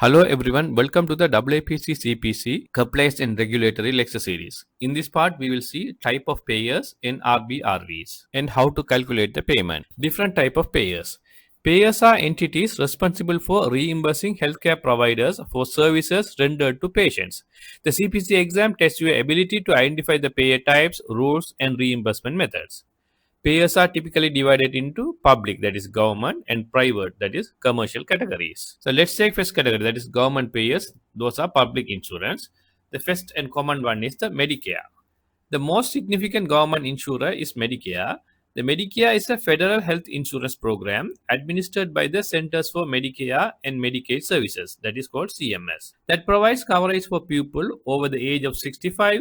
Hello everyone, welcome to the AAPC CPC Compliance and Regulatory Lecture Series. In this part, we will see type of payers in RBRVS and how to calculate the payment. Different type of payers. Payers are entities responsible for reimbursing healthcare providers for services rendered to patients. The CPC exam tests your ability to identify the payer types, rules, and reimbursement methods. Payers are typically divided into public, that is government, and private, that is commercial categories. So let's take first category, that is government payers. Those are public insurance. The first and common one is the Medicare. The most significant government insurer is Medicare. The Medicare is a federal health insurance program administered by the Centers for Medicare and Medicaid Services, that is called CMS, that provides coverage for people over the age of 65,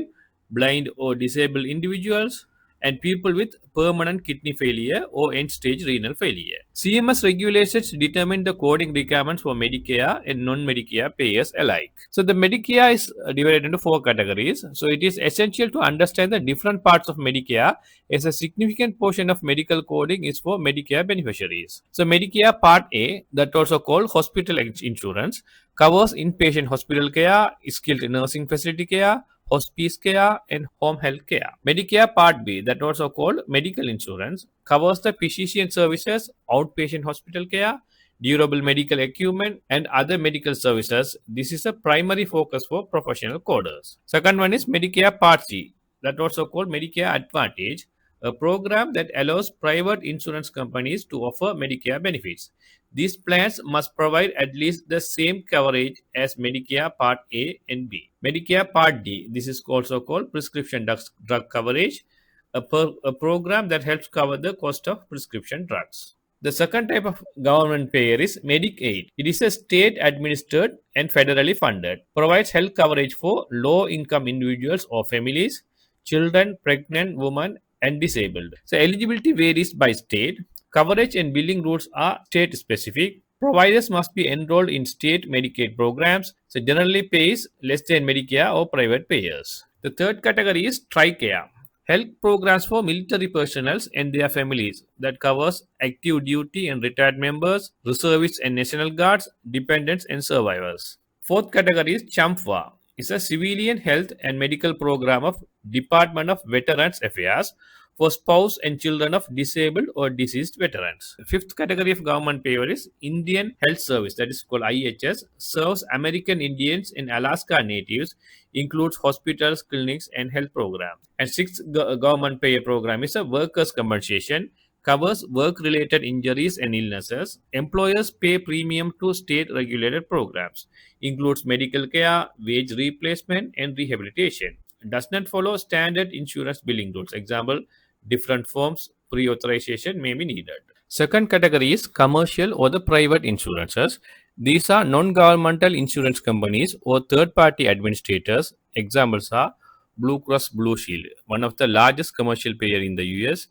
blind or disabled individuals, and people with permanent kidney failure or end-stage renal failure. CMS regulations determine the coding requirements for Medicare and non-Medicare payers alike. So the Medicare is divided into 4 categories. So it is essential to understand the different parts of Medicare, as a significant portion of medical coding is for Medicare beneficiaries. So Medicare Part A, that also called hospital insurance, covers inpatient hospital care, skilled nursing facility care, hospice care, and home health care. Medicare Part B, that also called medical insurance, covers the physician services, outpatient hospital care, durable medical equipment, and other medical services. This is a primary focus for professional coders. Second one is Medicare Part C, that also called Medicare Advantage, a program that allows private insurance companies to offer Medicare benefits. These plans must provide at least the same coverage as Medicare Part A and B. Medicare Part D, this is also called prescription drug coverage, a program that helps cover the cost of prescription drugs. The second type of government payer is Medicaid. It is a state administered and federally funded, provides health coverage for low income individuals or families, children, pregnant women, and disabled. So eligibility varies by state. Coverage and billing rules are state specific. Providers must be enrolled in state Medicaid programs, so generally pays less than Medicare or private payers. The third category is Tricare, health programs for military personnel and their families, that covers active duty and retired members, reservists and National Guards, dependents and survivors. Fourth category is Champva. It's a civilian health and medical program of Department of Veterans Affairs for spouse and children of disabled or deceased veterans. The fifth category of government payer is Indian Health Service, that is called IHS, serves American Indians and Alaska Natives, includes hospitals, clinics, and health programs. And sixth government payer program is a workers' compensation, covers work-related injuries and illnesses. Employers pay premium to state-regulated programs, includes medical care, wage replacement, and rehabilitation. Does not follow standard insurance billing rules. Example, different forms, pre-authorization may be needed. Second category is commercial or the private insurances. These are non-governmental insurance companies or third-party administrators. Examples are Blue Cross Blue Shield, one of the largest commercial payer in the US.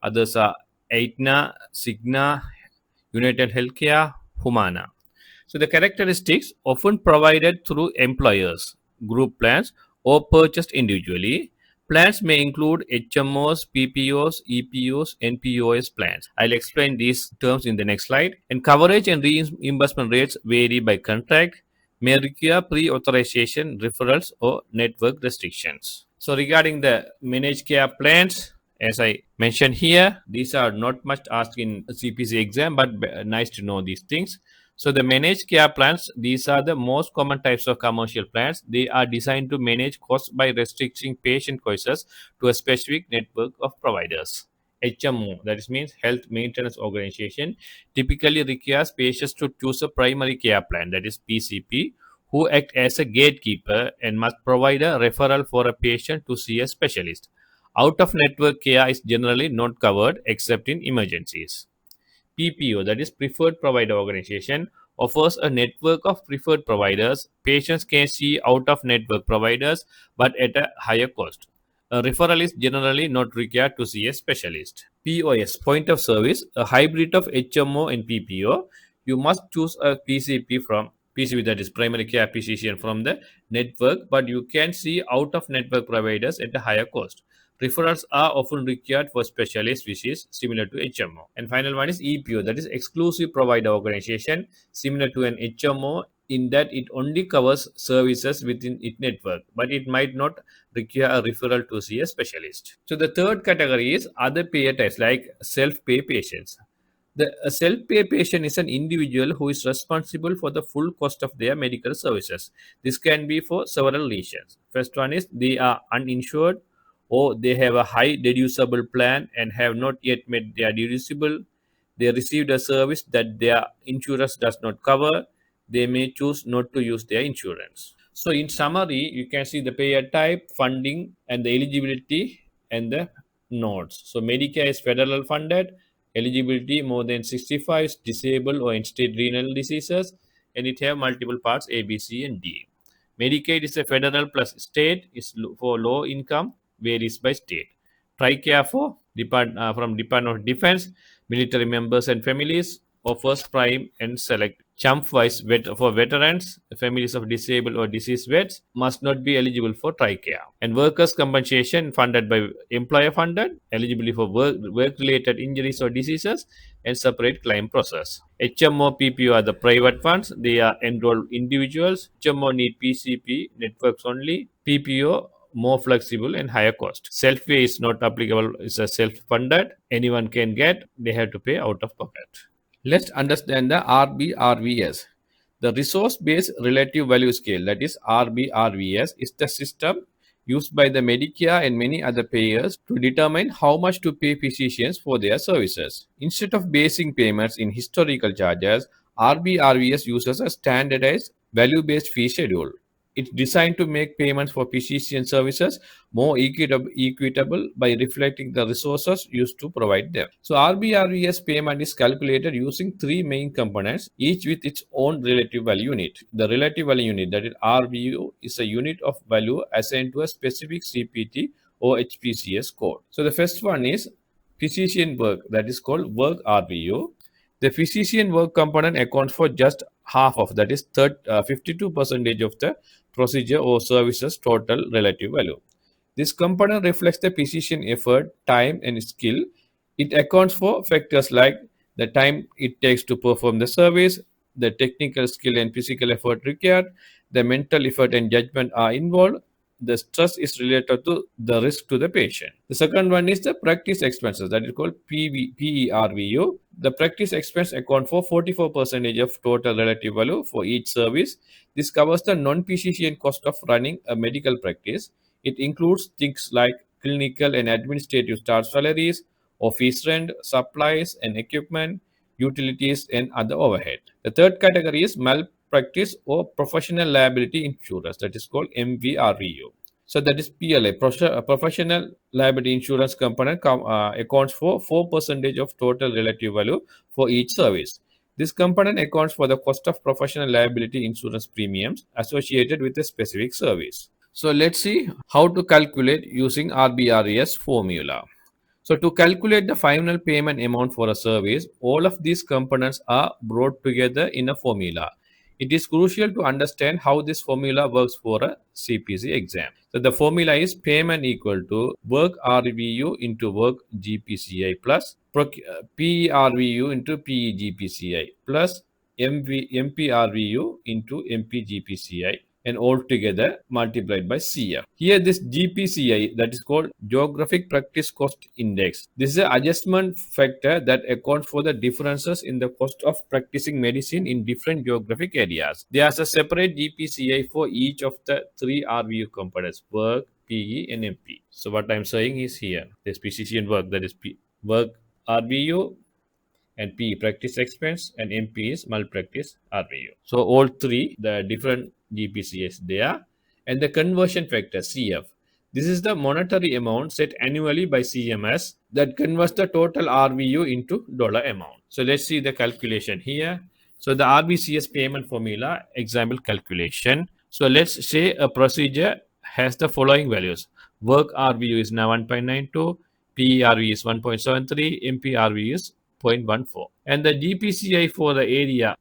Others are Aetna, Cigna, United Healthcare, Humana. So the characteristics often provided through employers, group plans, or purchased individually. Plans may include HMOs, PPOs, EPOs, and POS plans. I'll explain these terms in the next slide. And coverage and reimbursement rates vary by contract, may require pre-authorization, referrals, or network restrictions. So regarding the managed care plans, as I mentioned here, these are not much asked in CPC exam, but nice to know these things. So the managed care plans, these are the most common types of commercial plans. They are designed to manage costs by restricting patient choices to a specific network of providers. HMO, that means Health Maintenance Organization, typically requires patients to choose a primary care plan, that is PCP, who act as a gatekeeper and must provide a referral for a patient to see a specialist. Out-of-network care is generally not covered except in emergencies. PPO, that is Preferred Provider Organization, offers a network of preferred providers. Patients can see out-of-network providers, but at a higher cost. A referral is generally not required to see a specialist. POS, Point of Service, a hybrid of HMO and PPO. You must choose a PCP from PCP, that is primary care physician, from the network, but you can see out-of-network providers at a higher cost. Referrals are often required for specialists, which is similar to HMO. And final one is EPO, that is Exclusive Provider Organization, similar to an HMO in that it only covers services within its network, but it might not require a referral to see a specialist. So the third category is other payer types like self-pay patients. The self-pay patient is an individual who is responsible for the full cost of their medical services. This can be for several reasons. First one is they are uninsured, or they have a high deducible plan and have not yet met their deducible. They received a service that their insurance does not cover. They may choose not to use their insurance. So in summary, you can see the payer type, funding, and the eligibility and the nodes. So Medicare is federal funded, eligibility more than 65, disabled or end-stage renal diseases, and it have multiple parts A, B, C, and D. Medicaid is a federal plus state, is for low income, varies by state. Tricare for from Department of Defense, military members and families, offers prime and select. Champva is for veterans, families of disabled or deceased vets must not be eligible for Tricare. And workers' compensation funded by employer funded, eligibility for work-related injuries or diseases, and separate claim process. HMO, PPO are the private funds. They are enrolled individuals. HMO need PCP networks only. PPO more flexible and higher cost. Self-pay is not applicable. It's a self-funded. Anyone can get. They have to pay out of pocket. Let's understand the RBRVS. The resource-based relative value scale, that is RBRVS, is the system used by the Medicare and many other payers to determine how much to pay physicians for their services. Instead of basing payments in historical charges, RBRVS uses a standardized value-based fee schedule. It's designed to make payments for physician services more equitable by reflecting the resources used to provide them. So RBRVS payment is calculated using three main components, each with its own relative value unit. The relative value unit, that is RVU, is a unit of value assigned to a specific CPT or HPCS code. So the first one is physician work, that is called work RVU. The physician work component accounts for just half of, that is 52% of the procedure or services total relative value. This component reflects the physician effort, time, and skill. It accounts for factors like the time it takes to perform the service, the technical skill and physical effort required, the mental effort and judgment are involved, the stress is related to the risk to the patient. The second one is the practice expenses, that is called PERVU. The practice expense account for 44% of total relative value for each service. This covers the non-physician cost of running a medical practice. It includes things like clinical and administrative staff salaries, office rent, supplies and equipment, utilities, and other overhead. The third category is malpractice or professional liability insurance, that is called MVRVU. So that is PLI, professional liability insurance component accounts for 4% of total relative value for each service. This component accounts for the cost of professional liability insurance premiums associated with a specific service. So let's see how to calculate using RBRVS formula. So to calculate the final payment amount for a service, all of these components are brought together in a formula. It is crucial to understand how this formula works for a CPC exam. So the formula is payment equal to work RVU into work GPCI plus PRVU into PEGPCI plus MPRVU into MPGPCI, and altogether multiplied by CF. Here this GPCI, that is called Geographic Practice Cost Index. This is an adjustment factor that accounts for the differences in the cost of practicing medicine in different geographic areas. There is a separate GPCI for each of the three RVU components, work, PE and MP. So what I am saying is here, this physician work, that is work RVU, and P practice expense, and MP is malpractice RVU. So all three, the different GPCs there, and the conversion factor CF. This is the monetary amount set annually by CMS that converts the total RVU into dollar amount. So let's see the calculation here. So the RBCS payment formula, example calculation. So let's say a procedure has the following values. Work RVU is now 1.92, PRV is 1.73, MPRV is 0.14, and the GPCI for the area,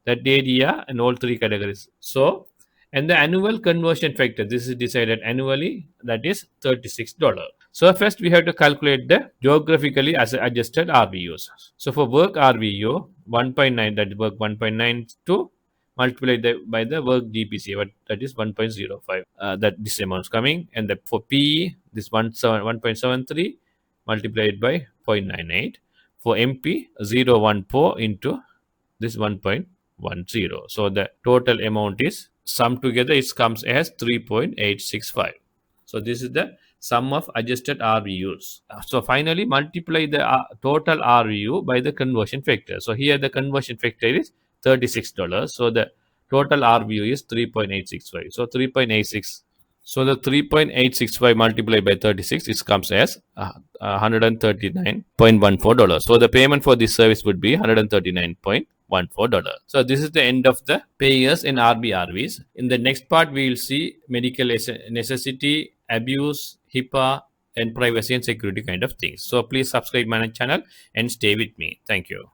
and all three categories. So, and the annual conversion factor, this is decided annually, that is $36. So first we have to calculate the geographically as adjusted RVUs. So for work RVU 1.9, that is work 1.92, multiply by the work DPC, that is 1.05. That this amount is coming, and for PE, this 1.73 multiplied by 0.98. For MP, 0.14 into this 1.10. So the total amount is sum together, it comes as 3.865. So this is the sum of adjusted RVUs. So finally multiply the total RVU by the conversion factor. So here the conversion factor is $36. So the total RVU is 3.865. So 3.86. So the 3.865 multiplied by 36, it comes as $139.14. So the payment for this service would be $139.14. So this is the end of the payers in RBRVs. In the next part, we will see medical necessity, abuse, HIPAA, and privacy and security kind of things. So please subscribe my channel and stay with me. Thank you.